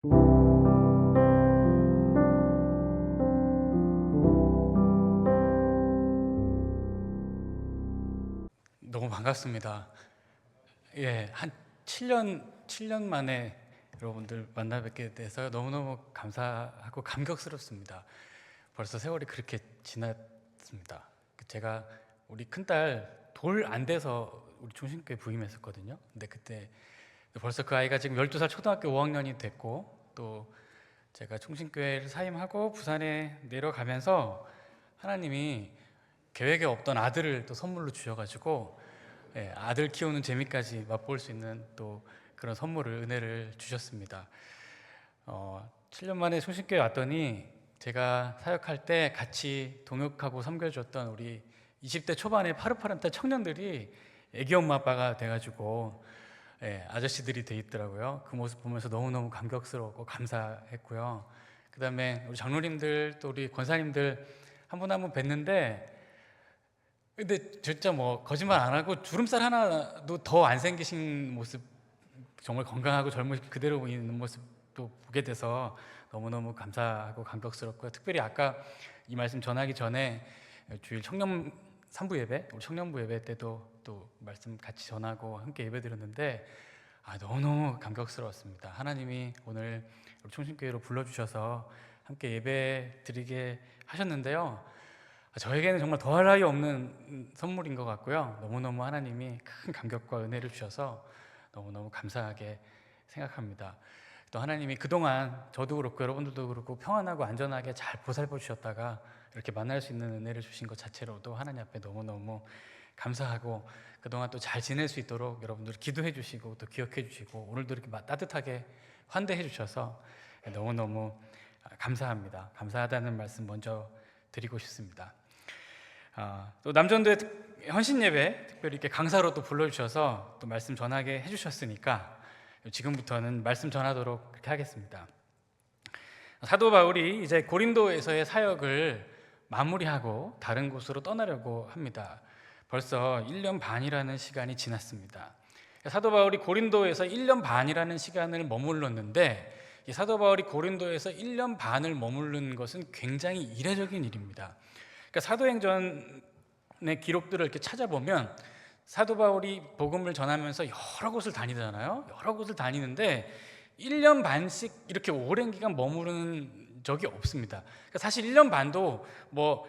너무 반갑습니다. 예, 한 7년 만에 여러분들 만나 뵙게 돼서 너무너무 감사하고 감격스럽습니다. 벌써 세월이 그렇게 지났습니다. 제가 우리 큰딸 돌 안 돼서 우리 중심교회 부임했었거든요. 근데 그때 벌써 그 아이가 지금 12살 초등학교 5학년이 됐고, 또 제가 충신교회를 사임하고 부산에 내려가면서 하나님이 계획에 없던 아들을 또 선물로 주셔가지고, 예, 아들 키우는 재미까지 맛볼 수 있는 또 그런 선물을, 은혜를 주셨습니다. 7년 만에 충신교회 왔더니 제가 사역할 때 같이 동역하고 섬겨줬던 우리 20대 초반의 파릇파릇한 청년들이 애기 엄마 아빠가 돼가지고, 예, 아저씨들이 돼 있더라고요. 그 모습 보면서 너무너무 감격스럽고 감사했고요. 그 다음에 우리 장로님들, 또 우리 권사님들 한 분 한 분 뵀는데, 근데 진짜 뭐 거짓말 안 하고 주름살 하나도 더 안 생기신 모습, 정말 건강하고 젊으신 그대로 보이는 모습도 보게 돼서 너무너무 감사하고 감격스럽고요. 특별히 아까 이 말씀 전하기 전에 주일 청년 3부 예배, 우리 청년부 예배 때도 또 말씀 같이 전하고 함께 예배 드렸는데, 너무너무 감격스러웠습니다. 하나님이 오늘 우리 충신교회로 불러주셔서 함께 예배 드리게 하셨는데요, 저에게는 정말 더할 나위 없는 선물인 것 같고요. 너무너무 하나님이 큰 감격과 은혜를 주셔서 너무너무 감사하게 생각합니다. 또 하나님이 그동안 저도 그렇고 여러분들도 그렇고 평안하고 안전하게 잘 보살펴 주셨다가 이렇게 만날 수 있는 은혜를 주신 것 자체로도 하나님 앞에 너무너무 감사하고, 그동안 또 잘 지낼 수 있도록 여러분들 기도해 주시고 또 기억해 주시고 오늘도 이렇게 따뜻하게 환대해 주셔서 너무너무 감사합니다. 감사하다는 말씀 먼저 드리고 싶습니다. 또 남전도의 헌신 예배 특별히 이렇게 강사로 또 불러주셔서 또 말씀 전하게 해주셨으니까 지금부터는 말씀 전하도록 그렇게 하겠습니다. 사도 바울이 이제 고린도에서의 사역을 마무리하고 다른 곳으로 떠나려고 합니다. 벌써 1년 반이라는 시간이 지났습니다. 사도 바울이 고린도에서 1년 반이라는 시간을 머물렀는데, 이 사도 바울이 고린도에서 1년 반을 머무른 것은 굉장히 이례적인 일입니다. 그러니까 사도행전의 기록들을 이렇게 찾아보면 사도 바울이 복음을 전하면서 여러 곳을 다니잖아요. 여러 곳을 다니는데 1년 반씩 이렇게 오랜 기간 머무르는 적이 없습니다. 그러니까 사실 1년 반도 뭐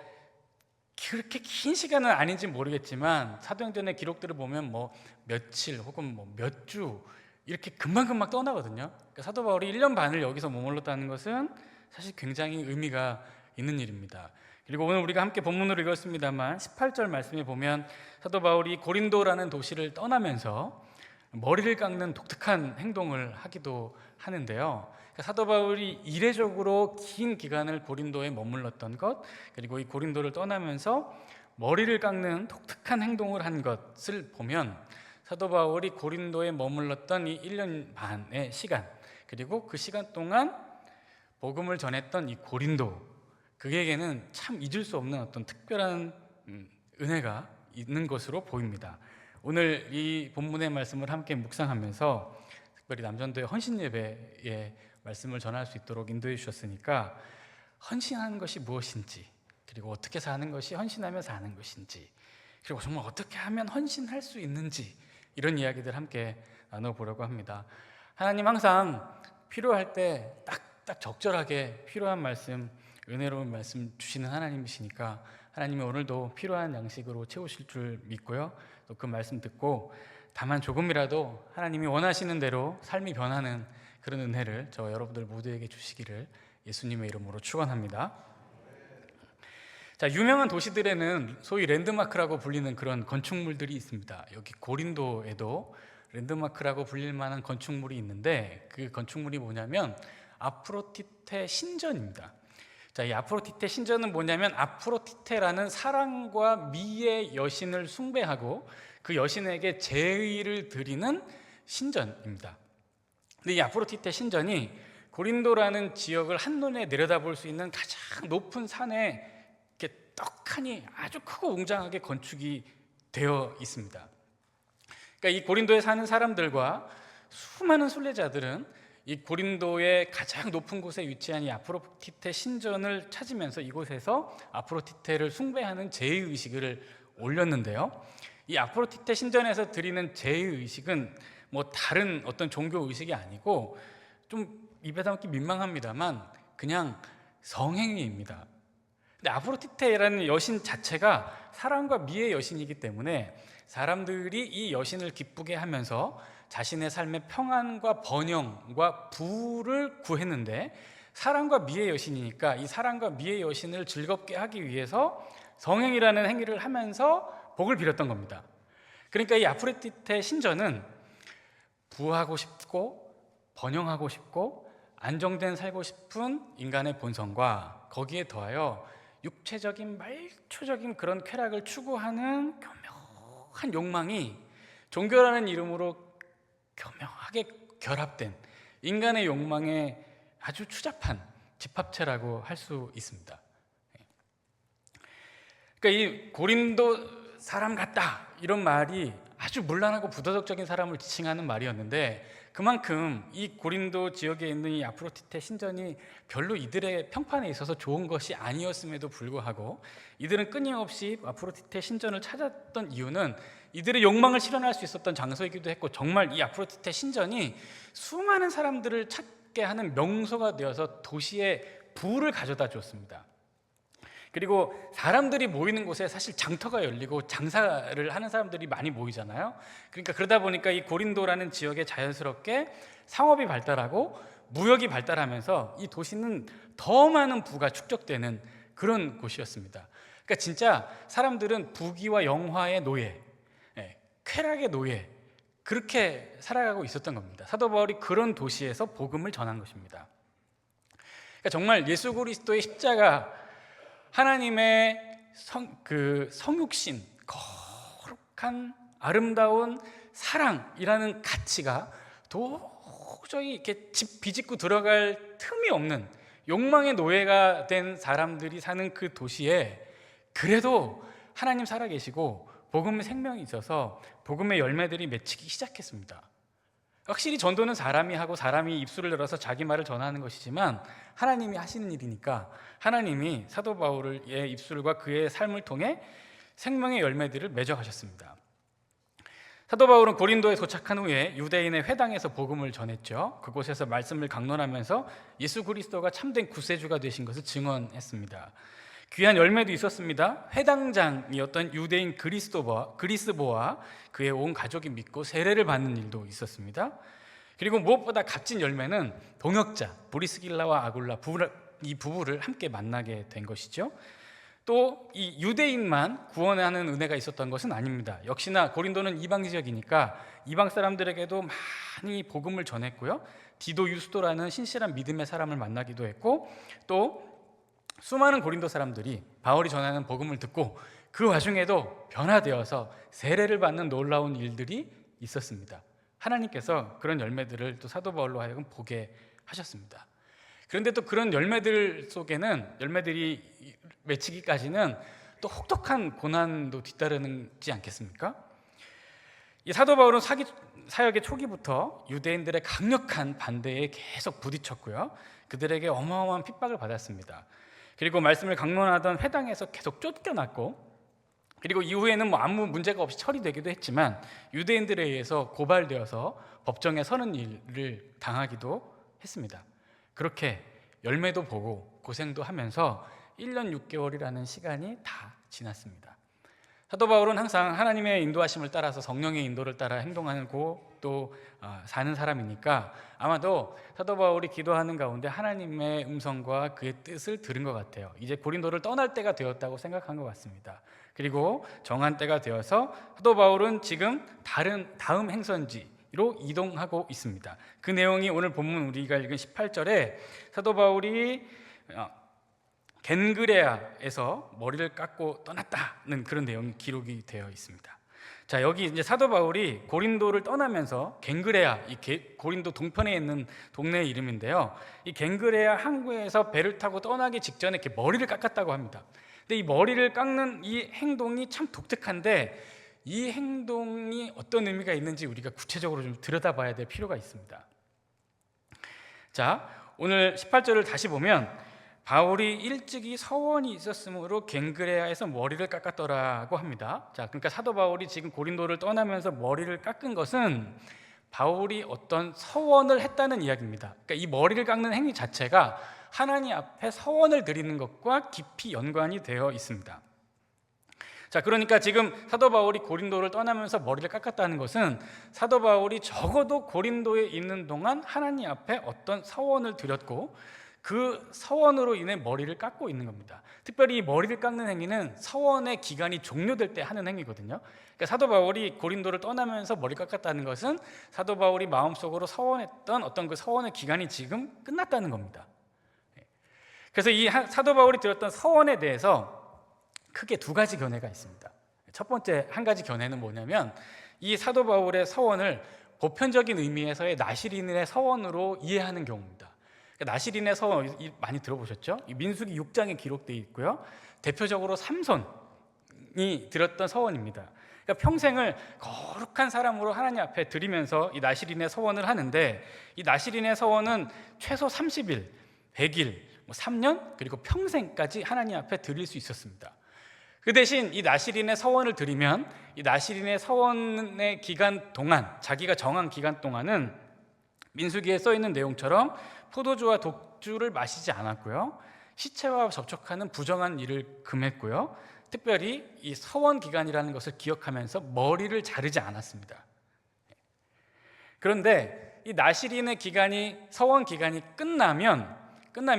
그렇게 긴 시간은 아닌지 모르겠지만 사도행전의 기록들을 보면 뭐 며칠 혹은 뭐 몇 주 이렇게 금방금방 떠나거든요. 그러니까 사도 바울이 1년 반을 여기서 머물렀다는 것은 사실 굉장히 의미가 있는 일입니다. 그리고 오늘 우리가 함께 본문으로 읽었습니다만 18절 말씀에 보면 사도 바울이 고린도라는 도시를 떠나면서 머리를 깎는 독특한 행동을 하기도 하는데요. 그러니까 사도 바울이 이례적으로 긴 기간을 고린도에 머물렀던 것, 그리고 이 고린도를 떠나면서 머리를 깎는 독특한 행동을 한 것을 보면 사도 바울이 고린도에 머물렀던 이 1년 반의 시간, 그리고 그 시간 동안 복음을 전했던 이 고린도, 그에게는 참 잊을 수 없는 어떤 특별한 은혜가 있는 것으로 보입니다. 오늘 이 본문의 말씀을 함께 묵상하면서 특별히 남전도의 헌신 예배의 말씀을 전할 수 있도록 인도해 주셨으니까, 헌신하는 것이 무엇인지, 그리고 어떻게 사는 것이 헌신하며 사는 것인지, 그리고 정말 어떻게 하면 헌신할 수 있는지, 이런 이야기들 함께 나눠보려고 합니다. 하나님 항상 필요할 때 딱 적절하게 필요한 말씀, 은혜로운 말씀 주시는 하나님이시니까 하나님이 오늘도 필요한 양식으로 채우실 줄 믿고요. 또 그 말씀 듣고 다만 조금이라도 하나님이 원하시는 대로 삶이 변하는 그런 은혜를 저 여러분들 모두에게 주시기를 예수님의 이름으로 축원합니다. 자, 유명한 도시들에는 소위 랜드마크라고 불리는 그런 건축물들이 있습니다. 여기 고린도에도 랜드마크라고 불릴 만한 건축물이 있는데, 그 건축물이 뭐냐면 아프로디테 신전입니다. 자, 이 아프로디테 신전은 뭐냐면 아프로디테라는 사랑과 미의 여신을 숭배하고 그 여신에게 제의를 드리는 신전입니다. 근데 이 아프로디테 신전이 고린도라는 지역을 한눈에 내려다볼 수 있는 가장 높은 산에 이렇게 떡하니 아주 크고 웅장하게 건축이 되어 있습니다. 그러니까 이 고린도에 사는 사람들과 수많은 순례자들은 이 고린도의 가장 높은 곳에 위치한 이 아프로디테 신전을 찾으면서 이곳에서 아프로디테를 숭배하는 제의의식을 올렸는데요. 이 아프로디테 신전에서 드리는 제의의식은 뭐 다른 어떤 종교의식이 아니고 좀 입에 담기 민망합니다만 그냥 성행위입니다. 근데 아프로디테라는 여신 자체가 사랑과 미의 여신이기 때문에 사람들이 이 여신을 기쁘게 하면서 자신의 삶의 평안과 번영과 부를 구했는데, 사랑과 미의 여신이니까 이 사랑과 미의 여신을 즐겁게 하기 위해서 성행이라는 행위를 하면서 복을 빌었던 겁니다. 그러니까 이 아프로디테 신전은 부하고 싶고 번영하고 싶고 안정된 살고 싶은 인간의 본성과 거기에 더하여 육체적인 말초적인 그런 쾌락을 추구하는 교묘한 욕망이 종교라는 이름으로 교묘하게 결합된 인간의 욕망의 아주 추잡한 집합체라고 할 수 있습니다. 그러니까 이 고린도 사람 같다 이런 말이 아주 문란하고 부도덕적인 사람을 지칭하는 말이었는데, 그만큼 이 고린도 지역에 있는 이 아프로디테 신전이 별로 이들의 평판에 있어서 좋은 것이 아니었음에도 불구하고 이들은 끊임없이 아프로디테 신전을 찾았던 이유는 이들의 욕망을 실현할 수 있었던 장소이기도 했고, 정말 이 아프로디테 신전이 수많은 사람들을 찾게 하는 명소가 되어서 도시에 부를 가져다 줬습니다. 그리고 사람들이 모이는 곳에 사실 장터가 열리고 장사를 하는 사람들이 많이 모이잖아요. 그러니까 그러다 보니까 이 고린도라는 지역에 자연스럽게 상업이 발달하고 무역이 발달하면서 이 도시는 더 많은 부가 축적되는 그런 곳이었습니다. 그러니까 진짜 사람들은 부귀와 영화의 노예, 쾌락의 노예, 그렇게 살아가고 있었던 겁니다. 사도 바울이 그런 도시에서 복음을 전한 것입니다. 그러니까 정말 예수 그리스도의 십자가, 하나님의 성육신, 거룩한 아름다운 사랑이라는 가치가 도저히 이렇게 비집고 들어갈 틈이 없는 욕망의 노예가 된 사람들이 사는 그 도시에 그래도 하나님 살아계시고 복음의 생명이 있어서 복음의 열매들이 맺히기 시작했습니다. 확실히 전도는 사람이 하고 사람이 입술을 열어서 자기 말을 전하는 것이지만 하나님이 하시는 일이니까 하나님이 사도 바울의 입술과 그의 삶을 통해 생명의 열매들을 맺어가셨습니다. 사도 바울은 고린도에 도착한 후에 유대인의 회당에서 복음을 전했죠. 그곳에서 말씀을 강론하면서 예수 그리스도가 참된 구세주가 되신 것을 증언했습니다. 귀한 열매도 있었습니다. 회당장이었던 유대인 그리스보와 그의 온 가족이 믿고 세례를 받는 일도 있었습니다. 그리고 무엇보다 값진 열매는 동역자 브리스길라와 아굴라 이 부부를 함께 만나게 된 것이죠. 또 이 유대인만 구원하는 은혜가 있었던 것은 아닙니다. 역시나 고린도는 이방 지역이니까 이방 사람들에게도 많이 복음을 전했고요. 디도 유스도라는 신실한 믿음의 사람을 만나기도 했고, 또 수많은 고린도 사람들이 바울이 전하는 복음을 듣고 그 와중에도 변화되어서 세례를 받는 놀라운 일들이 있었습니다. 하나님께서 그런 열매들을 또 사도 바울로 하여금 보게 하셨습니다. 그런데 또 그런 열매들 속에는, 열매들이 맺히기까지는 또 혹독한 고난도 뒤따르지 않겠습니까? 이 사도 바울은 사역의 초기부터 유대인들의 강력한 반대에 계속 부딪혔고요. 그들에게 어마어마한 핍박을 받았습니다. 그리고 말씀을 강론하던 회당에서 계속 쫓겨났고, 그리고 이후에는 아무 문제가 없이 처리되기도 했지만 유대인들에 의해서 고발되어서 법정에 서는 일을 당하기도 했습니다. 그렇게 열매도 보고 고생도 하면서 1년 6개월이라는 시간이 다 지났습니다. 사도 바울은 항상 하나님의 인도하심을 따라서 성령의 인도를 따라 행동하고 또 사는 사람이니까 아마도 사도 바울이 기도하는 가운데 하나님의 음성과 그의 뜻을 들은 것 같아요. 이제 고린도를 떠날 때가 되었다고 생각한 것 같습니다. 그리고 정한 때가 되어서 사도 바울은 지금 다음 행선지로 이동하고 있습니다. 그 내용이 오늘 본문 우리가 읽은 18절에 사도 바울이 겐그레아에서 머리를 깎고 떠났다는 그런 내용이 기록이 되어 있습니다. 자, 여기 이제 사도 바울이 고린도를 떠나면서 겐그레아, 고린도 동편에 있는 동네의 이름인데요. 이 겐그레아 항구에서 배를 타고 떠나기 직전에 이렇게 머리를 깎았다고 합니다. 근데 이 머리를 깎는 이 행동이 참 독특한데, 이 행동이 어떤 의미가 있는지 우리가 구체적으로 좀 들여다봐야 될 필요가 있습니다. 자, 오늘 18절을 다시 보면 바울이 일찍이 서원이 있었으므로 갱그레아에서 머리를 깎았더라고 합니다. 자, 그러니까 사도 바울이 지금 고린도를 떠나면서 머리를 깎은 것은 바울이 어떤 서원을 했다는 이야기입니다. 그러니까 이 머리를 깎는 행위 자체가 하나님 앞에 서원을 드리는 것과 깊이 연관이 되어 있습니다. 자, 그러니까 지금 사도 바울이 고린도를 떠나면서 머리를 깎았다는 것은 사도 바울이 적어도 고린도에 있는 동안 하나님 앞에 어떤 서원을 드렸고 그 서원으로 인해 머리를 깎고 있는 겁니다. 특별히 이 머리를 깎는 행위는 서원의 기간이 종료될 때 하는 행위거든요. 그러니까 사도 바울이 고린도를 떠나면서 머리를 깎았다는 것은 사도 바울이 마음속으로 서원했던 어떤 그 서원의 기간이 지금 끝났다는 겁니다. 그래서 이 사도 바울이 드렸던 서원에 대해서 크게 두 가지 견해가 있습니다. 첫 번째 한 가지 견해는 뭐냐면 이 사도 바울의 서원을 보편적인 의미에서의 나시린의 서원으로 이해하는 경우입니다. 그러니까 나시린의 서원 많이 들어보셨죠? 민수기 6장에 기록되어 있고요. 대표적으로 삼손이 드렸던 서원입니다. 그러니까 평생을 거룩한 사람으로 하나님 앞에 드리면서 이 나시린의 서원을 하는데 이 나시린의 서원은 최소 30일, 100일, 3년 그리고 평생까지 하나님 앞에 드릴 수 있었습니다. 그 대신 이 나시린의 서원을 드리면 이 나시린의 서원의 기간 동안 자기가 정한 기간 동안은 민수기에 써 있는 내용처럼 포도주와 독주를 마시지 않았고요. 시체와 접촉하는 부정한 일을 금했고요. 특별히 이 서원 기간이라는 것을 기억하면서 머리를 자르지 않았습니다. 그런데 이 나시린의 기간이 서원 기간이 끝나면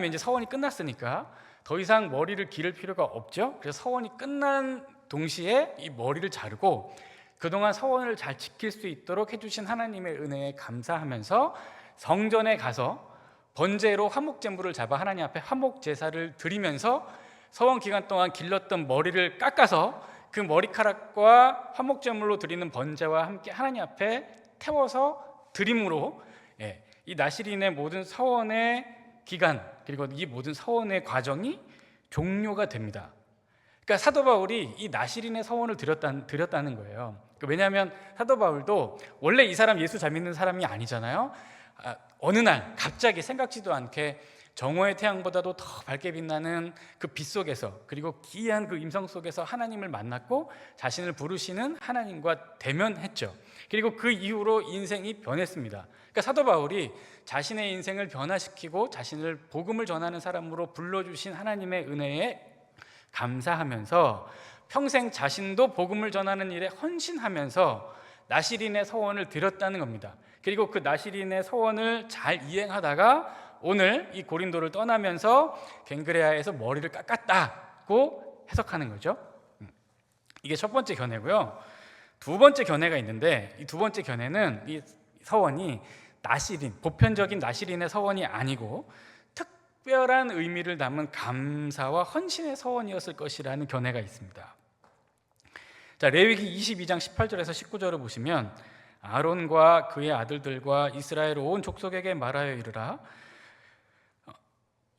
이제 서원이 끝났으니까 더 이상 머리를 기를 필요가 없죠. 그래서 서원이 끝난 동시에 이 머리를 자르고 그동안 서원을 잘 지킬 수 있도록 해주신 하나님의 은혜에 감사하면서 성전에 가서 번제로 화목제물을 잡아 하나님 앞에 화목제사를 드리면서 서원 기간 동안 길렀던 머리를 깎아서 그 머리카락과 화목제물로 드리는 번제와 함께 하나님 앞에 태워서 드림으로 이 나시린의 모든 서원의 기간 그리고 이 모든 서원의 과정이 종료가 됩니다. 그러니까 사도 바울이 이 나시린의 서원을 드렸다는 거예요. 왜냐하면 사도 바울도 원래 이 사람 예수 잘 믿는 사람이 아니잖아요. 어느 날 갑자기 생각지도 않게 정오의 태양보다도 더 밝게 빛나는 그 빛 속에서 그리고 기이한 그 임성 속에서 하나님을 만났고 자신을 부르시는 하나님과 대면했죠. 그리고 그 이후로 인생이 변했습니다. 그러니까 사도 바울이 자신의 인생을 변화시키고 자신을 복음을 전하는 사람으로 불러주신 하나님의 은혜에 감사하면서 평생 자신도 복음을 전하는 일에 헌신하면서 나시린의 서원을 드렸다는 겁니다. 그리고 그 나시린의 서원을 잘 이행하다가 오늘 이 고린도를 떠나면서 갱그레아에서 머리를 깎았다고 해석하는 거죠. 이게 첫 번째 견해고요. 두 번째 견해가 있는데 이 두 번째 견해는 이 서원이 나시린, 보편적인 나시린의 서원이 아니고 특별한 의미를 담은 감사와 헌신의 서원이었을 것이라는 견해가 있습니다. 자, 레위기 22장 18절에서 19절을 보시면 아론과 그의 아들들과 이스라엘 온 족속에게 말하여 이르라.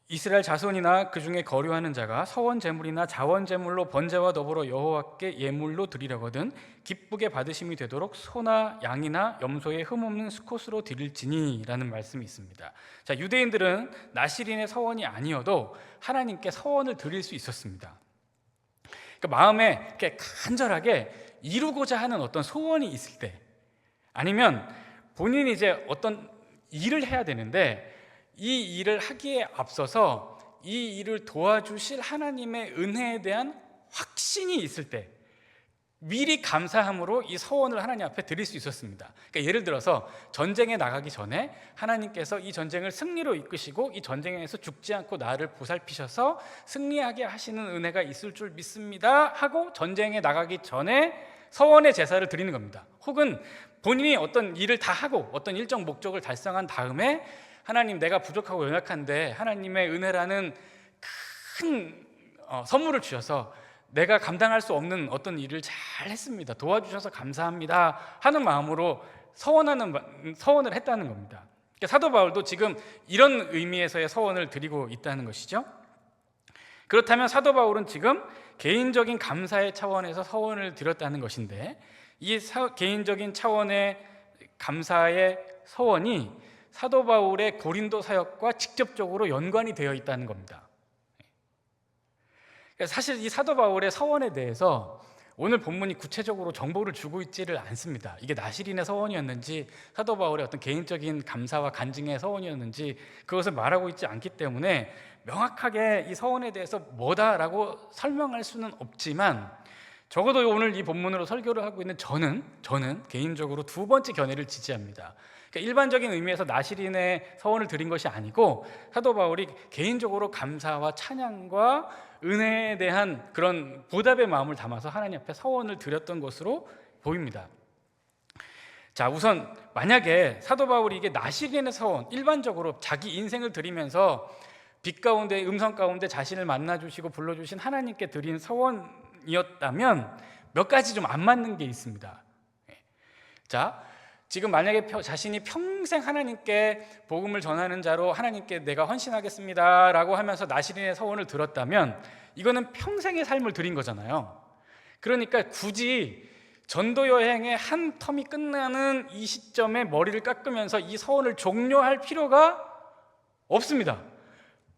이스라엘 자손이나 그 중에 거류하는 자가 서원 제물이나 자원 제물로 번제와 더불어 여호와께 예물로 드리려거든 기쁘게 받으심이 되도록 소나 양이나 염소의 흠없는 수컷으로 드릴지니라는 말씀이 있습니다. 자, 유대인들은 나시린의 서원이 아니어도 하나님께 서원을 드릴 수 있었습니다. 그러니까 마음에 이렇게 간절하게 이루고자 하는 어떤 소원이 있을 때, 아니면 본인이 이제 어떤 일을 해야 되는데 이 일을 하기에 앞서서 이 일을 도와주실 하나님의 은혜에 대한 확신이 있을 때 미리 감사함으로 이 서원을 하나님 앞에 드릴 수 있었습니다. 그러니까 예를 들어서 전쟁에 나가기 전에 하나님께서 이 전쟁을 승리로 이끄시고 이 전쟁에서 죽지 않고 나를 보살피셔서 승리하게 하시는 은혜가 있을 줄 믿습니다 하고 전쟁에 나가기 전에 서원의 제사를 드리는 겁니다. 혹은 본인이 어떤 일을 다 하고 어떤 일정 목적을 달성한 다음에 하나님, 내가 부족하고 연약한데 하나님의 은혜라는 큰 선물을 주셔서 내가 감당할 수 없는 어떤 일을 잘 했습니다, 도와주셔서 감사합니다 하는 마음으로 서원을 했다는 겁니다. 그러니까 사도 바울도 지금 이런 의미에서의 서원을 드리고 있다는 것이죠. 그렇다면 사도 바울은 지금 개인적인 감사의 차원에서 서원을 드렸다는 것인데 이 개인적인 차원의 감사의 서원이 사도 바울의 고린도 사역과 직접적으로 연관이 되어 있다는 겁니다. 사실 이 사도 바울의 서원에 대해서 오늘 본문이 구체적으로 정보를 주고 있지를 않습니다. 이게 나시린의 서원이었는지 사도 바울의 어떤 개인적인 감사와 간증의 서원이었는지 그것을 말하고 있지 않기 때문에 명확하게 이 서원에 대해서 뭐다라고 설명할 수는 없지만, 적어도 오늘 이 본문으로 설교를 하고 있는 저는 개인적으로 두 번째 견해를 지지합니다. 그러니까 일반적인 의미에서 나시린의 서원을 드린 것이 아니고 사도 바울이 개인적으로 감사와 찬양과 은혜에 대한 그런 보답의 마음을 담아서 하나님 앞에 서원을 드렸던 것으로 보입니다. 자, 우선 만약에 사도 바울이 이게 나시린의 서원, 일반적으로 자기 인생을 드리면서 빛 가운데, 음성 가운데 자신을 만나주시고 불러주신 하나님께 드린 서원이었다면 몇 가지 좀 안 맞는 게 있습니다. 자, 지금 만약에 자신이 평생 하나님께 복음을 전하는 자로 하나님께 내가 헌신하겠습니다 라고 하면서 나시린의 서원을 들었다면 이거는 평생의 삶을 드린 거잖아요. 그러니까 굳이 전도 여행의 한 텀이 끝나는 이 시점에 머리를 깎으면서 이 서원을 종료할 필요가 없습니다.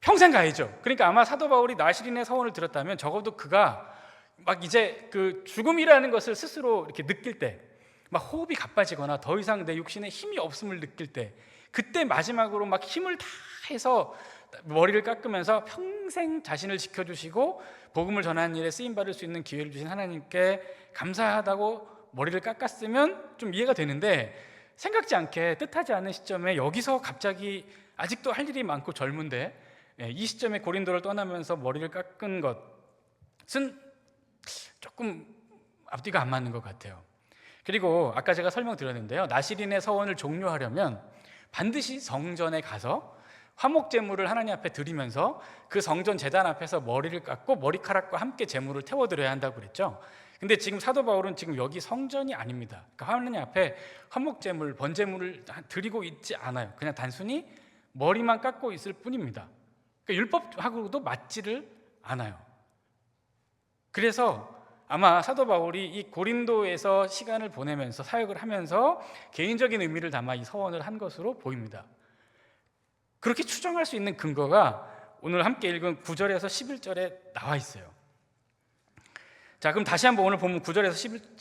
평생 가야죠. 그러니까 아마 사도 바울이 나시린의 서원을 들었다면 적어도 그가 막 이제 그 죽음이라는 것을 스스로 이렇게 느낄 때, 막 호흡이 가빠지거나 더 이상 내 육신에 힘이 없음을 느낄 때, 그때 마지막으로 막 힘을 다 해서 머리를 깎으면서 평생 자신을 지켜주시고 복음을 전하는 일에 쓰임받을 수 있는 기회를 주신 하나님께 감사하다고 머리를 깎았으면 좀 이해가 되는데, 생각지 않게 뜻하지 않은 시점에 여기서 갑자기 아직도 할 일이 많고 젊은데 이 시점에 고린도를 떠나면서 머리를 깎은 것은 조금 앞뒤가 안 맞는 것 같아요. 그리고 아까 제가 설명드렸는데요, 나시린의 서원을 종료하려면 반드시 성전에 가서 화목 제물을 하나님 앞에 드리면서 그 성전 제단 앞에서 머리를 깎고 머리카락과 함께 제물을 태워드려야 한다고 그랬죠. 근데 지금 사도 바울은 지금 여기 성전이 아닙니다. 그러니까 하나님 앞에 화목 제물, 번제물을 드리고 있지 않아요. 그냥 단순히 머리만 깎고 있을 뿐입니다. 그러니까 율법하고도 맞지를 않아요. 그래서 아마 사도 바울이 이 고린도에서 시간을 보내면서 사역을 하면서 개인적인 의미를 담아 이 서원을 한 것으로 보입니다. 그렇게 추정할 수 있는 근거가 오늘 함께 읽은 9절에서 11절에 나와 있어요. 자, 그럼 다시 한번 오늘 본문 9절에서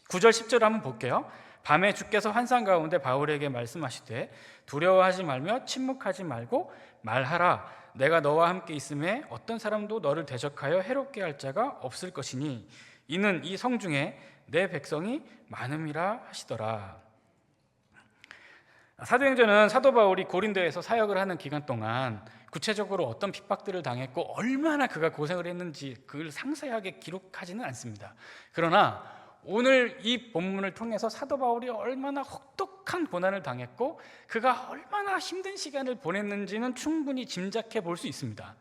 9절 10절을 한번 볼게요. 밤에 주께서 환상 가운데 바울에게 말씀하시되 두려워하지 말며 침묵하지 말고 말하라. 내가 너와 함께 있음에 어떤 사람도 너를 대적하여 해롭게 할 자가 없을 것이니 이는 이 성중에 내 백성이 많음이라 하시더라. 사도행전은 사도 바울이 고린도에서 사역을 하는 기간 동안 구체적으로 어떤 핍박들을 당했고 얼마나 그가 고생을 했는지 그걸 상세하게 기록하지는 않습니다. 그러나 오늘 이 본문을 통해서 사도 바울이 얼마나 혹독한 고난을 당했고 그가 얼마나 힘든 시간을 보냈는지는 충분히 짐작해 볼 수 있습니다.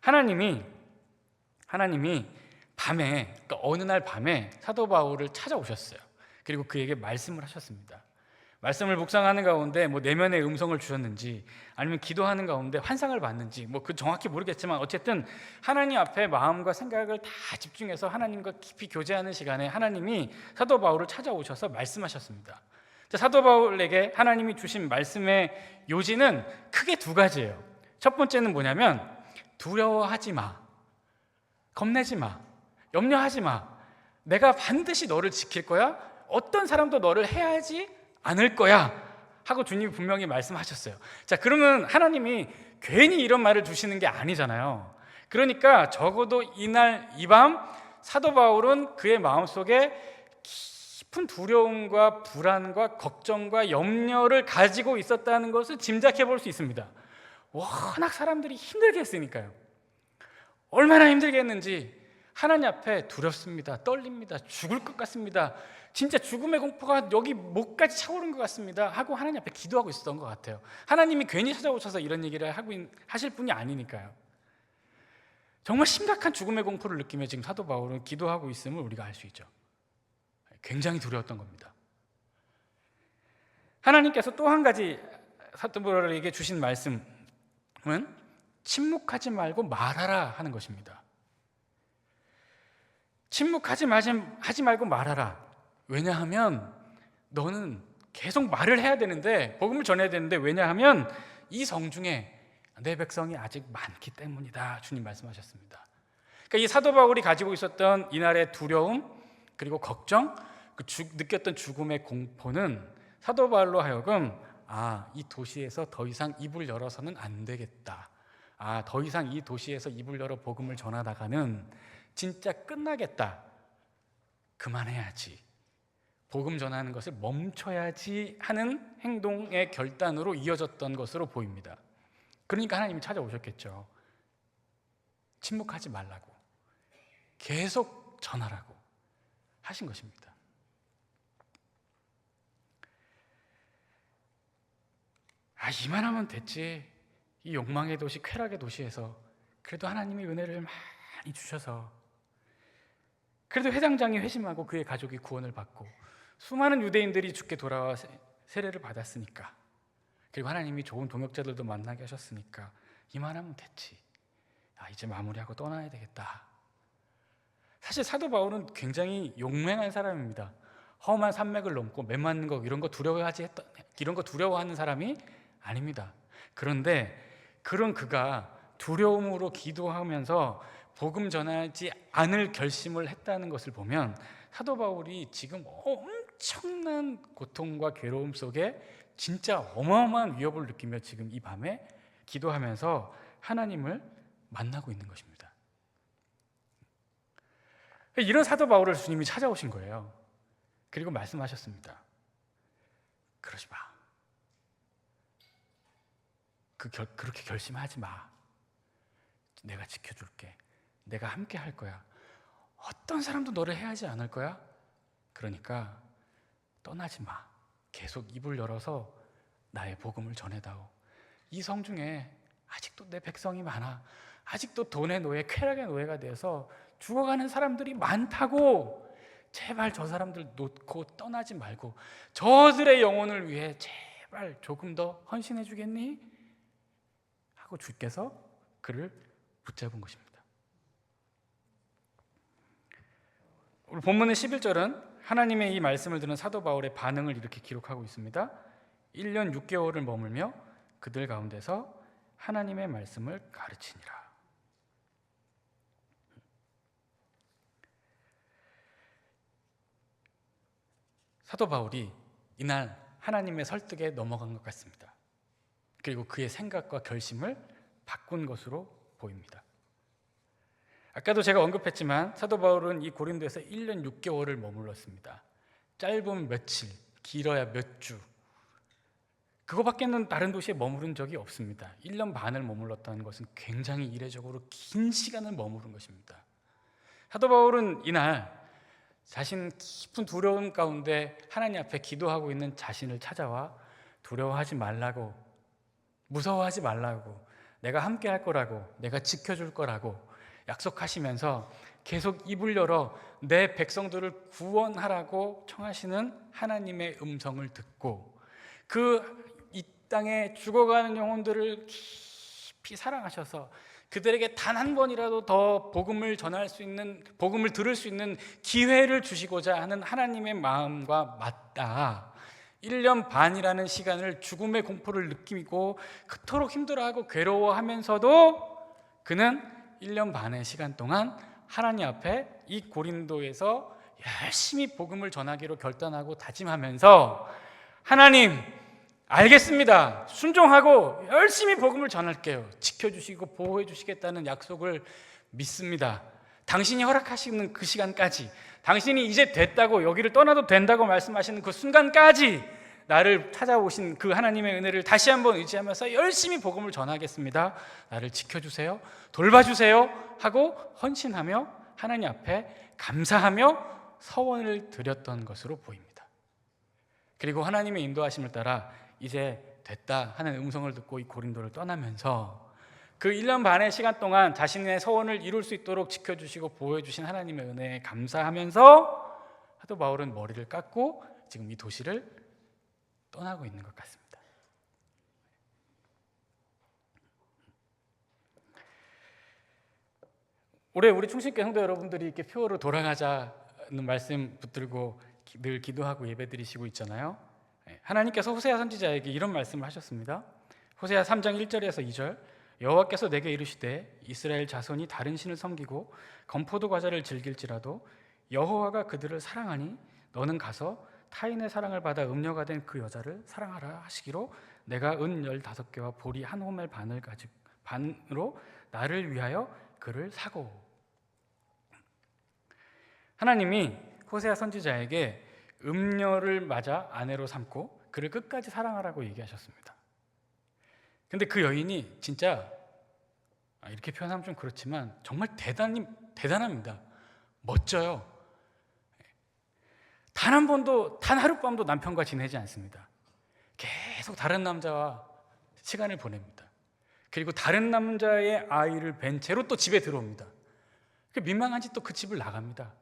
하나님이 밤에, 그러니까 어느 날 밤에 사도 바울을 찾아오셨어요. 그리고 그에게 말씀을 하셨습니다. 말씀을 묵상하는 가운데 내면의 음성을 주셨는지 아니면 기도하는 가운데 환상을 봤는지 그 정확히 모르겠지만 어쨌든 하나님 앞에 마음과 생각을 다 집중해서 하나님과 깊이 교제하는 시간에 하나님이 사도 바울을 찾아오셔서 말씀하셨습니다. 사도 바울에게 하나님이 주신 말씀의 요지는 크게 두 가지예요. 첫 번째는 뭐냐면 두려워하지 마, 겁내지 마, 염려하지 마, 내가 반드시 너를 지킬 거야, 어떤 사람도 너를 해하지 않을 거야 하고 주님이 분명히 말씀하셨어요. 자, 그러면 하나님이 괜히 이런 말을 주시는 게 아니잖아요. 그러니까 적어도 이날 이 밤 사도 바울은 그의 마음속에 깊은 두려움과 불안과 걱정과 염려를 가지고 있었다는 것을 짐작해 볼 수 있습니다. 워낙 사람들이 힘들게 했으니까요. 얼마나 힘들게 했는지 하나님 앞에 두렵습니다, 떨립니다, 죽을 것 같습니다, 진짜 죽음의 공포가 여기 목까지 차오른 것 같습니다 하고 하나님 앞에 기도하고 있었던 것 같아요. 하나님이 괜히 찾아오셔서 이런 얘기를 하실 분이 아니니까요. 정말 심각한 죽음의 공포를 느끼며 지금 사도 바울은 기도하고 있음을 우리가 알 수 있죠. 굉장히 두려웠던 겁니다. 하나님께서 또 한 가지 사도 바울에게 주신 말씀은 침묵하지 말고 말하라 하는 것입니다. 침묵하지 말고 말하라. 왜냐하면 너는 계속 말을 해야 되는데, 복음을 전해야 되는데, 왜냐하면 이 성중에 내 백성이 아직 많기 때문이다, 주님 말씀하셨습니다. 그러니까 이 사도 바울이 가지고 있었던 이날의 두려움, 그리고 걱정, 느꼈던 죽음의 공포는 사도 바울로 하여금 이 도시에서 더 이상 입을 열어서는 안 되겠다, 더 이상 이 도시에서 입을 열어 복음을 전하다가는 진짜 끝나겠다, 그만해야지, 복음 전하는 것을 멈춰야지 하는 행동의 결단으로 이어졌던 것으로 보입니다. 그러니까 하나님이 찾아오셨겠죠. 침묵하지 말라고, 계속 전하라고 하신 것입니다. 이만하면 됐지, 이 욕망의 도시, 쾌락의 도시에서 그래도 하나님이 은혜를 많이 주셔서, 그래도 회장장이 회심하고 그의 가족이 구원을 받고 수많은 유대인들이 주께 돌아와 세례를 받았으니까, 그리고 하나님이 좋은 동역자들도 만나게 하셨으니까 이만하면 됐지, 이제 마무리하고 떠나야 되겠다. 사실 사도 바울은 굉장히 용맹한 사람입니다. 험한 산맥을 넘고 매 맞는 거 이런 거 두려워하는 사람이 아닙니다. 그런데 그런 그가 두려움으로 기도하면서 복음 전하지 않을 결심을 했다는 것을 보면 사도 바울이 지금 엄청난 고통과 괴로움 속에 진짜 어마어마한 위협을 느끼며 지금 이 밤에 기도하면서 하나님을 만나고 있는 것입니다. 이런 사도 바울을 주님이 찾아오신 거예요. 그리고 말씀하셨습니다. 그러지 마. 그렇게 결심하지 마. 내가 지켜줄게. 내가 함께 할 거야. 어떤 사람도 너를 해하지 않을 거야. 그러니까 떠나지 마. 계속 입을 열어서 나의 복음을 전해다오. 이 성중에 아직도 내 백성이 많아. 아직도 돈의 노예, 쾌락의 노예가 돼서 죽어가는 사람들이 많다고. 제발 저 사람들 놓고 떠나지 말고 저들의 영혼을 위해 제발 조금 더 헌신해 주겠니? 하고 주께서 그를 붙잡은 것입니다. 오늘 본문의 11절은 하나님의 이 말씀을 듣는 사도 바울의 반응을 이렇게 기록하고 있습니다. 1년 6개월을 머물며 그들 가운데서 하나님의 말씀을 가르치니라. 사도 바울이 이날 하나님의 설득에 넘어간 것 같습니다. 그리고 그의 생각과 결심을 바꾼 것으로 보입니다. 아까도 제가 언급했지만 사도 바울은 이 고린도에서 1년 6개월을 머물렀습니다. 짧으면 며칠, 길어야 몇 주, 그거밖에는 다른 도시에 머무른 적이 없습니다. 1년 반을 머물렀다는 것은 굉장히 이례적으로 긴 시간을 머무른 것입니다. 사도 바울은 이날 자신 깊은 두려움 가운데 하나님 앞에 기도하고 있는 자신을 찾아와 두려워하지 말라고, 무서워하지 말라고, 내가 함께 할 거라고, 내가 지켜줄 거라고 약속하시면서 계속 입을 열어 내 백성들을 구원하라고 청하시는 하나님의 음성을 듣고 이 땅에 죽어가는 영혼들을 깊이 사랑하셔서 그들에게 단 한 번이라도 더 복음을 전할 수 있는, 복음을 들을 수 있는 기회를 주시고자 하는 하나님의 마음과 맞닿아 1년 반이라는 시간을 죽음의 공포를 느끼고 그토록 힘들어하고 괴로워하면서도 그는 1년 반의 시간 동안 하나님 앞에 이 고린도에서 열심히 복음을 전하기로 결단하고 다짐하면서 하나님, 알겠습니다. 순종하고 열심히 복음을 전할게요. 지켜주시고 보호해 주시겠다는 약속을 믿습니다. 당신이 허락하시는 그 시간까지, 당신이 이제 됐다고, 여기를 떠나도 된다고 말씀하시는 그 순간까지 나를 찾아오신 그 하나님의 은혜를 다시 한번 의지하면서 열심히 복음을 전하겠습니다. 나를 지켜주세요, 돌봐주세요 하고 헌신하며 하나님 앞에 감사하며 서원을 드렸던 것으로 보입니다. 그리고 하나님의 인도하심을 따라 이제 됐다 하는 음성을 듣고 이 고린도를 떠나면서 그 1년 반의 시간 동안 자신의 서원을 이룰 수 있도록 지켜주시고 보호해 주신 하나님의 은혜에 감사하면서 사도 바울은 머리를 깎고 지금 이 도시를 떠나고 있는 것 같습니다. 올해 우리 충신교회 성도 여러분들이 이렇게 표어로 돌아가자는 말씀 붙들고 늘 기도하고 예배드리시고 있잖아요. 하나님께서 호세아 선지자에게 이런 말씀을 하셨습니다. 호세아 3장 1절에서 2절, 여호와께서 내게 이르시되 이스라엘 자손이 다른 신을 섬기고 건포도 과자를 즐길지라도 여호와가 그들을 사랑하니 너는 가서 타인의 사랑을 받아 음녀가 된 그 여자를 사랑하라 하시기로 내가 은 15개와 보리 한 호멜 반으로 나를 위하여 그를 사고. 하나님이 호세아 선지자에게 음녀를 맞아 아내로 삼고 그를 끝까지 사랑하라고 얘기하셨습니다. 근데 그 여인이 진짜, 이렇게 표현하면 좀 그렇지만 정말 대단합니다. 멋져요. 단 한 번도, 단 하룻밤도 남편과 지내지 않습니다. 계속 다른 남자와 시간을 보냅니다. 그리고 다른 남자의 아이를 뵌 채로 또 집에 들어옵니다. 민망한지 또 그 집을 나갑니다.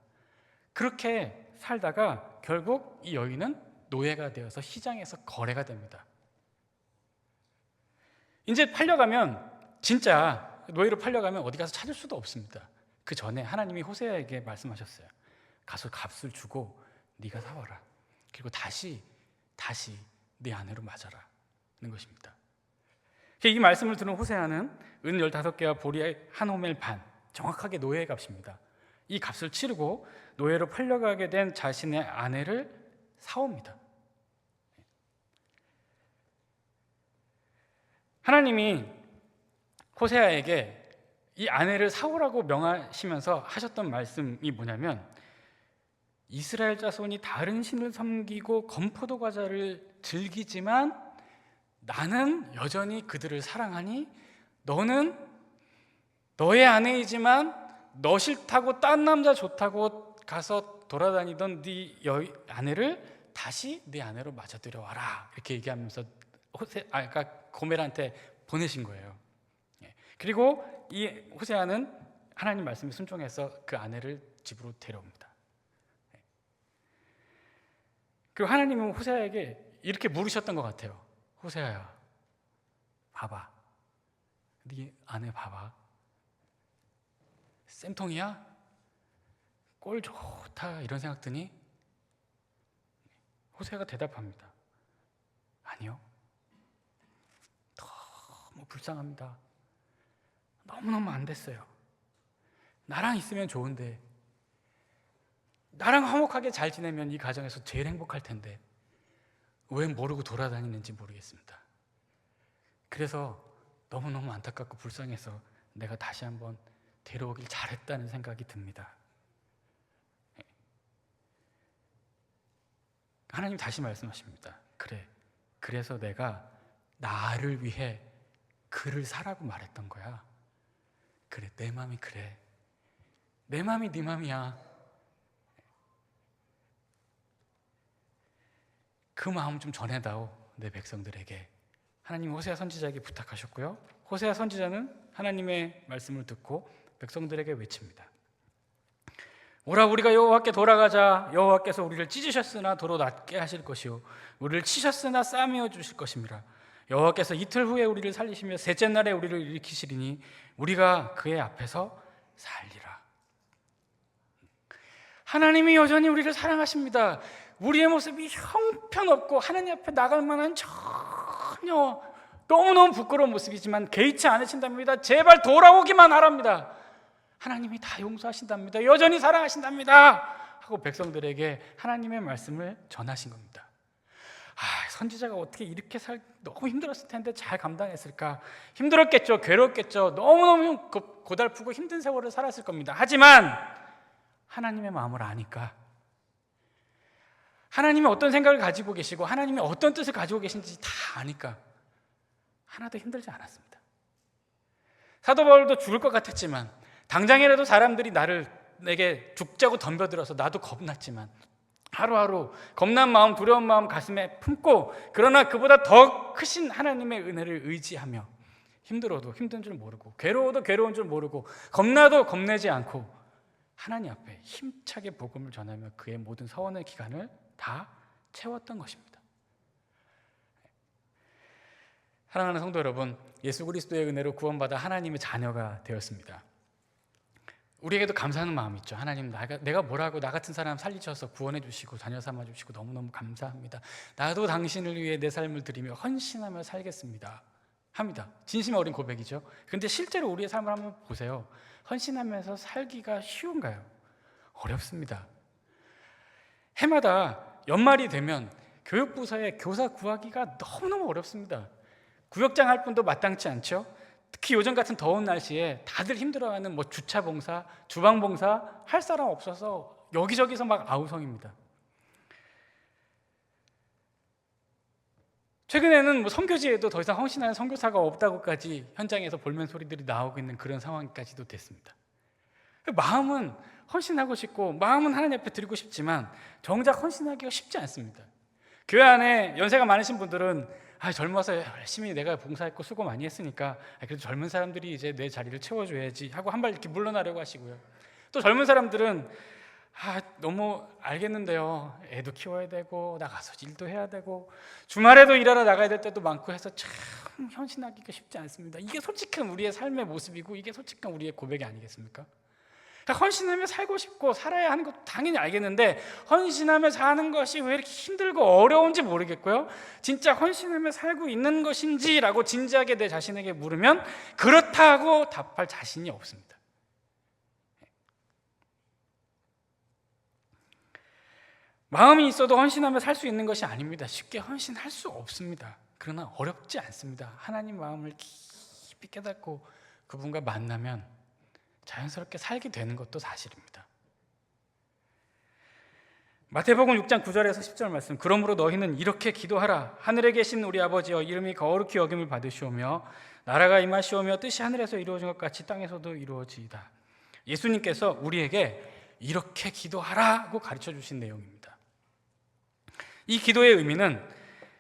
그렇게 살다가 결국 이 여인은 노예가 되어서 시장에서 거래가 됩니다. 이제 팔려가면, 진짜 노예로 팔려가면 어디 가서 찾을 수도 없습니다. 그 전에 하나님이 호세아에게 말씀하셨어요. 가서 값을 주고 네가 사와라. 그리고 다시 네 아내로 맞아라 는 것입니다. 이 말씀을 들은 호세아는 은 15개와 보리 한 호멜 반, 정확하게 노예의 값입니다. 이 값을 치르고 노예로 팔려가게 된 자신의 아내를 사옵니다. 하나님이 호세아에게 이 아내를 사오라고 명하시면서 하셨던 말씀이 뭐냐면, 이스라엘 자손이 다른 신을 섬기고 건포도 과자를 즐기지만 나는 여전히 그들을 사랑하니 너는 너의 아내이지만 너 싫다고 딴 남자 좋다고 가서 돌아다니던 네 아내를 다시 네 아내로 맞아들여 와라, 이렇게 얘기하면서 그러니까 고멜한테 보내신 거예요. 그리고 이 호세아는 하나님 말씀에 순종해서 그 아내를 집으로 데려옵니다. 그리고 하나님은 호세아에게 이렇게 물으셨던 것 같아요. 호세아야, 봐봐, 네 아내 봐봐, 쌤통이야? 꼴 좋다 이런 생각 드니? 호세아가 대답합니다. 아니요, 너무 불쌍합니다. 너무너무 안 됐어요. 나랑 있으면 좋은데, 나랑 화목하게 잘 지내면 이 가정에서 제일 행복할 텐데 왜 모르고 돌아다니는지 모르겠습니다. 그래서 너무너무 안타깝고 불쌍해서 내가 다시 한번 데려오길 잘했다는 생각이 듭니다. 하나님 다시 말씀하십니다. 그래, 그래서 내가 나를 위해 그를 사라고 말했던 거야. 그래, 내 마음이 그래. 내 마음이 네 마음이야. 그 마음 좀 전해다오 내 백성들에게. 하나님 호세아 선지자에게 부탁하셨고요. 호세아 선지자는 하나님의 말씀을 듣고 백성들에게 외칩니다. 오라, 우리가 여호와께 돌아가자. 여호와께서 우리를 찢으셨으나 도로 낫게 하실 것이요 우리를 치셨으나 싸매어 주실 것입니다. 여호와께서 이틀 후에 우리를 살리시며 셋째 날에 우리를 일으키시리니 우리가 그의 앞에서 살리라. 하나님이 여전히 우리를 사랑하십니다. 우리의 모습이 형편없고 하나님 앞에 나갈 만한 전혀 너무너무 부끄러운 모습이지만 개의치 않으신답니다. 제발 돌아오기만 하랍니다. 하나님이 다 용서하신답니다. 여전히 사랑하신답니다. 하고 백성들에게 하나님의 말씀을 전하신 겁니다. 선지자가 어떻게 이렇게 너무 힘들었을 텐데 잘 감당했을까? 힘들었겠죠. 괴로웠겠죠. 너무너무 고달프고 힘든 세월을 살았을 겁니다. 하지만 하나님의 마음을 아니까, 하나님이 어떤 생각을 가지고 계시고 하나님이 어떤 뜻을 가지고 계신지 다 아니까 하나도 힘들지 않았습니다. 사도 바울도 죽을 것 같았지만, 당장이라도 사람들이 내게 죽자고 덤벼들어서 나도 겁났지만 하루하루 겁난 마음, 두려운 마음 가슴에 품고, 그러나 그보다 더 크신 하나님의 은혜를 의지하며 힘들어도 힘든 줄 모르고 괴로워도 괴로운 줄 모르고 겁나도 겁내지 않고 하나님 앞에 힘차게 복음을 전하며 그의 모든 서원의 기간을 다 채웠던 것입니다. 사랑하는 성도 여러분, 예수 그리스도의 은혜로 구원받아 하나님의 자녀가 되었습니다. 우리에게도 감사하는 마음이 있죠. 하나님, 내가 뭐라고 나 같은 사람 살리셔서 구원해 주시고 자녀 삼아 주시고 너무너무 감사합니다. 나도 당신을 위해 내 삶을 드리며 헌신하며 살겠습니다 합니다. 진심의 어린 고백이죠. 그런데 실제로 우리의 삶을 한번 보세요. 헌신하면서 살기가 쉬운가요? 어렵습니다. 해마다 연말이 되면 교육부서에 교사 구하기가 너무너무 어렵습니다. 구역장 할 분도 마땅치 않죠. 특히 요즘 같은 더운 날씨에 다들 힘들어하는 주차 봉사, 주방 봉사 할 사람 없어서 여기저기서 막 아우성입니다. 최근에는 선교지에도 더 이상 헌신하는 선교사가 없다고까지 현장에서 볼멘 소리들이 나오고 있는 그런 상황까지도 됐습니다. 마음은 헌신하고 싶고 마음은 하나님 앞에 드리고 싶지만 정작 헌신하기가 쉽지 않습니다. 교회 안에 연세가 많으신 분들은 젊어서 열심히 내가 봉사했고 수고 많이 했으니까 그래도 젊은 사람들이 이제 내 자리를 채워줘야지 하고 한 발 이렇게 물러나려고 하시고요. 또 젊은 사람들은 너무 알겠는데요, 애도 키워야 되고 나가서 일도 해야 되고 주말에도 일하러 나가야 될 때도 많고 해서 참 헌신하기가 쉽지 않습니다. 이게 솔직한 우리의 삶의 모습이고 이게 솔직한 우리의 고백이 아니겠습니까? 헌신하며 살고 싶고 살아야 하는 것도 당연히 알겠는데 헌신하며 사는 것이 왜 이렇게 힘들고 어려운지 모르겠고요. 진짜 헌신하며 살고 있는 것인지라고 진지하게 내 자신에게 물으면 그렇다고 답할 자신이 없습니다. 마음이 있어도 헌신하며 살 수 있는 것이 아닙니다. 쉽게 헌신할 수 없습니다. 그러나 어렵지 않습니다. 하나님 마음을 깊이 깨닫고 그분과 만나면 자연스럽게 살게 되는 것도 사실입니다. 마태복음 6장 9절에서 10절 말씀, 그러므로 너희는 이렇게 기도하라. 하늘에 계신 우리 아버지여, 이름이 거룩히 여김을 받으시오며 나라가 임하시오며 뜻이 하늘에서 이루어진 것 같이 땅에서도 이루어지이다. 예수님께서 우리에게 이렇게 기도하라고 가르쳐 주신 내용입니다. 이 기도의 의미는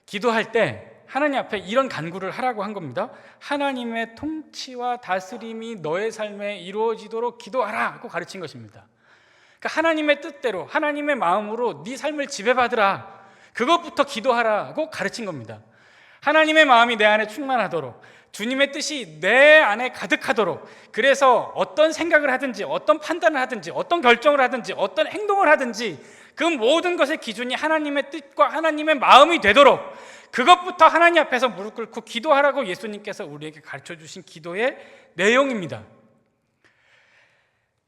기도할 때 하나님 앞에 이런 간구를 하라고 한 겁니다. 하나님의 통치와 다스림이 너의 삶에 이루어지도록 기도하라고 가르친 것입니다. 그러니까 하나님의 뜻대로 하나님의 마음으로 네 삶을 지배받으라, 그것부터 기도하라고 가르친 겁니다. 하나님의 마음이 내 안에 충만하도록, 주님의 뜻이 내 안에 가득하도록, 그래서 어떤 생각을 하든지 어떤 판단을 하든지 어떤 결정을 하든지 어떤 행동을 하든지 그 모든 것의 기준이 하나님의 뜻과 하나님의 마음이 되도록 그것부터 하나님 앞에서 무릎 꿇고 기도하라고 예수님께서 우리에게 가르쳐 주신 기도의 내용입니다.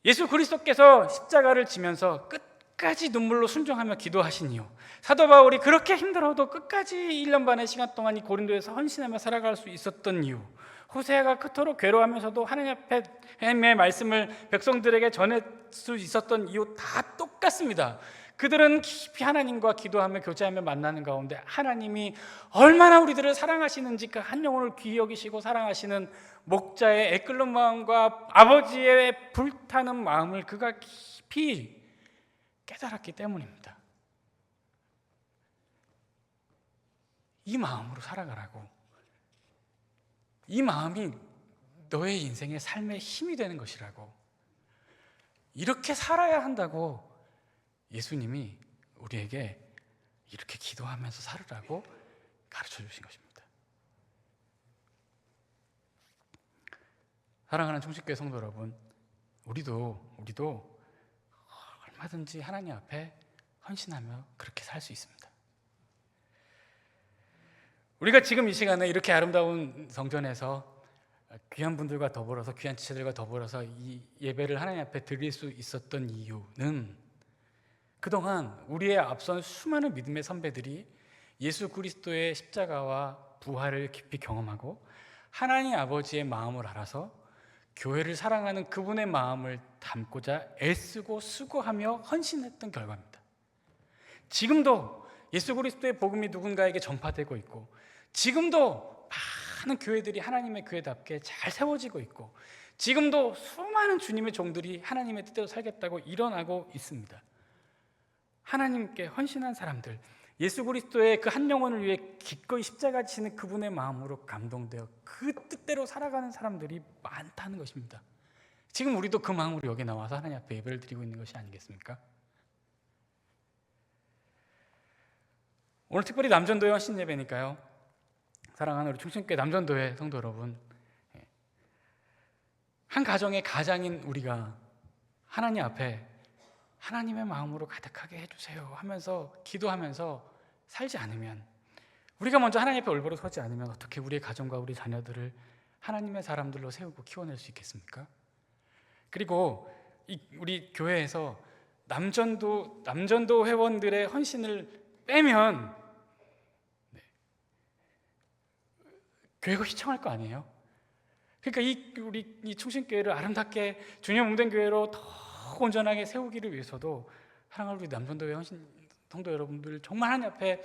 예수 그리스도께서 십자가를 지면서 끝까지 눈물로 순종하며 기도하신 이유, 사도 바울이 그렇게 힘들어도 끝까지 1년 반의 시간 동안 이 고린도에서 헌신하며 살아갈 수 있었던 이유, 호세아가 그토록 괴로워하면서도 하나님 앞에 하나님의 말씀을 백성들에게 전할 수 있었던 이유 다 똑같습니다. 그들은 깊이 하나님과 기도하며 교제하며 만나는 가운데 하나님이 얼마나 우리들을 사랑하시는지 그 한 영혼을 귀히 여기시고 사랑하시는 목자의 애끓는 마음과 아버지의 불타는 마음을 그가 깊이 깨달았기 때문입니다. 이 마음으로 살아가라고, 이 마음이 너의 인생의 삶의 힘이 되는 것이라고, 이렇게 살아야 한다고 예수님이 우리에게 이렇게 기도하면서 살으라고 가르쳐 주신 것입니다. 사랑하는 충식교회 성도 여러분, 우리도 얼마든지 하나님 앞에 헌신하며 그렇게 살 수 있습니다. 우리가 지금 이 시간에 이렇게 아름다운 성전에서 귀한 분들과 더불어서, 귀한 지체들과 더불어서 이 예배를 하나님 앞에 드릴 수 있었던 이유는 그동안 우리의 앞선 수많은 믿음의 선배들이 예수 그리스도의 십자가와 부활을 깊이 경험하고 하나님 아버지의 마음을 알아서 교회를 사랑하는 그분의 마음을 담고자 애쓰고 수고하며 헌신했던 결과입니다. 지금도 예수 그리스도의 복음이 누군가에게 전파되고 있고, 지금도 많은 교회들이 하나님의 교회답게 잘 세워지고 있고, 지금도 수많은 주님의 종들이 하나님의 뜻대로 살겠다고 일어나고 있습니다. 하나님께 헌신한 사람들, 예수 그리스도의 그 한 영혼을 위해 기꺼이 십자가 지는 그분의 마음으로 감동되어 그 뜻대로 살아가는 사람들이 많다는 것입니다. 지금 우리도 그 마음으로 여기 나와서 하나님 앞에 예배를 드리고 있는 것이 아니겠습니까? 오늘 특별히 남전도회 헌신 예배니까요, 사랑하는 우리 충신교회 남전도회 성도 여러분, 한 가정의 가장인 우리가 하나님 앞에 하나님의 마음으로 가득하게 해주세요 하면서 기도하면서 살지 않으면, 우리가 먼저 하나님 앞에 올바로 서지 않으면 어떻게 우리의 가정과 우리 자녀들을 하나님의 사람들로 세우고 키워낼 수 있겠습니까? 그리고 우리 교회에서 남전도 회원들의 헌신을 빼면 교회가 휘청할 거 아니에요? 그러니까 우리 이 충신교회를 아름답게 주님 몸된 교회로 더 온전하게 세우기를 위해서도 사랑하는 우리 남전도회 헌신 성도 여러분들, 정말 하나님 앞에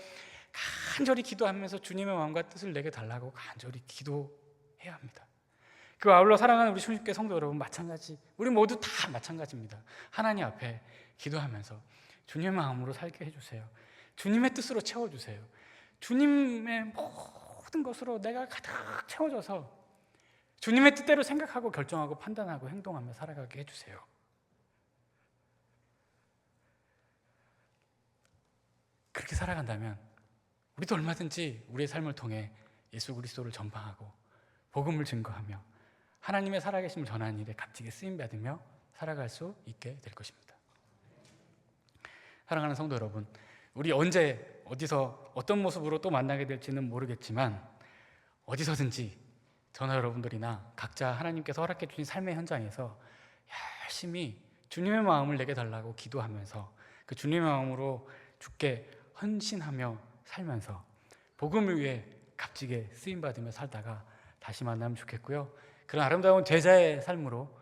간절히 기도하면서 주님의 마음과 뜻을 내게 달라고 간절히 기도해야 합니다. 그 아울러 사랑하는 우리 충신교회 성도 여러분 마찬가지, 우리 모두 다 마찬가지입니다. 하나님 앞에 기도하면서 주님의 마음으로 살게 해주세요. 주님의 뜻으로 채워주세요. 주님의 모든 것으로 내가 가득 채워져서 주님의 뜻대로 생각하고 결정하고 판단하고 행동하며 살아가게 해주세요. 그렇게 살아간다면 우리도 얼마든지 우리의 삶을 통해 예수 그리스도를 전파하고 복음을 증거하며 하나님의 살아계심을 전하는 일에 값지게 쓰임받으며 살아갈 수 있게 될 것입니다. 사랑하는 성도 여러분, 우리 언제 어디서 어떤 모습으로 또 만나게 될지는 모르겠지만 어디서든지 저나 여러분들이나 각자 하나님께서 허락해 주신 삶의 현장에서 열심히 주님의 마음을 내게 달라고 기도하면서 그 주님의 마음으로 주께 헌신하며 살면서 복음을 위해 값지게 쓰임받으며 살다가 다시 만나면 좋겠고요. 그런 아름다운 제자의 삶으로,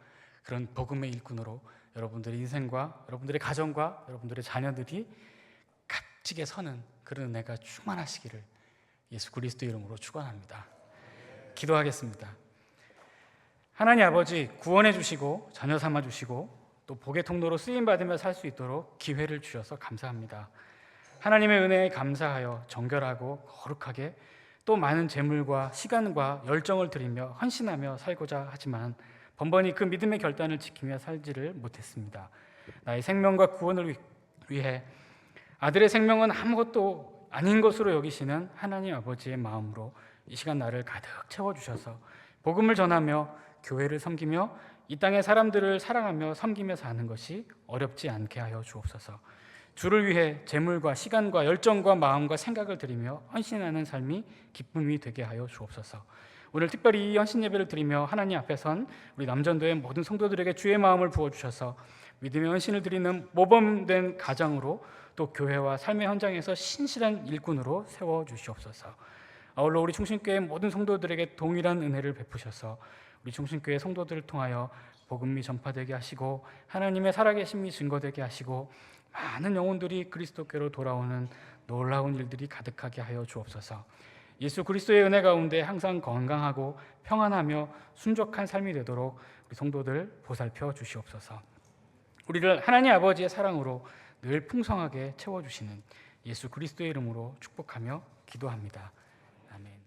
그런 복음의 일꾼으로 여러분들의 인생과 여러분들의 가정과 여러분들의 자녀들이 값지게 서는 그런 은혜가 충만하시기를 예수 그리스도 이름으로 축원합니다. 기도하겠습니다. 하나님 아버지, 구원해 주시고 자녀 삼아 주시고 또 복의 통로로 쓰임 받으며 살 수 있도록 기회를 주셔서 감사합니다. 하나님의 은혜에 감사하여 정결하고 거룩하게 또 많은 재물과 시간과 열정을 들이며 헌신하며 살고자 하지만 번번이 그 믿음의 결단을 지키며 살지를 못했습니다. 나의 생명과 구원을 위해 아들의 생명은 아무것도 아닌 것으로 여기시는 하나님 아버지의 마음으로 이 시간 나를 가득 채워주셔서 복음을 전하며 교회를 섬기며 이 땅의 사람들을 사랑하며 섬기며 사는 것이 어렵지 않게 하여 주옵소서. 주를 위해 재물과 시간과 열정과 마음과 생각을 드리며 헌신하는 삶이 기쁨이 되게 하여 주옵소서. 오늘 특별히 이 헌신 예배를 드리며 하나님 앞에 선 우리 남전도의 모든 성도들에게 주의 마음을 부어주셔서 믿음의 헌신을 드리는 모범된 가정으로 또 교회와 삶의 현장에서 신실한 일꾼으로 세워주시옵소서. 아울러 우리 충신교회 모든 성도들에게 동일한 은혜를 베푸셔서 우리 충신교회 성도들을 통하여 복음이 전파되게 하시고 하나님의 살아계심이 증거되게 하시고 많은 영혼들이 그리스도께로 돌아오는 놀라운 일들이 가득하게 하여 주옵소서. 예수 그리스도의 은혜 가운데 항상 건강하고 평안하며 순족한 삶이 되도록 우리 성도들 보살펴 주시옵소서. 우리를 하나님 아버지의 사랑으로 늘 풍성하게 채워주시는 예수 그리스도의 이름으로 축복하며 기도합니다. 아멘.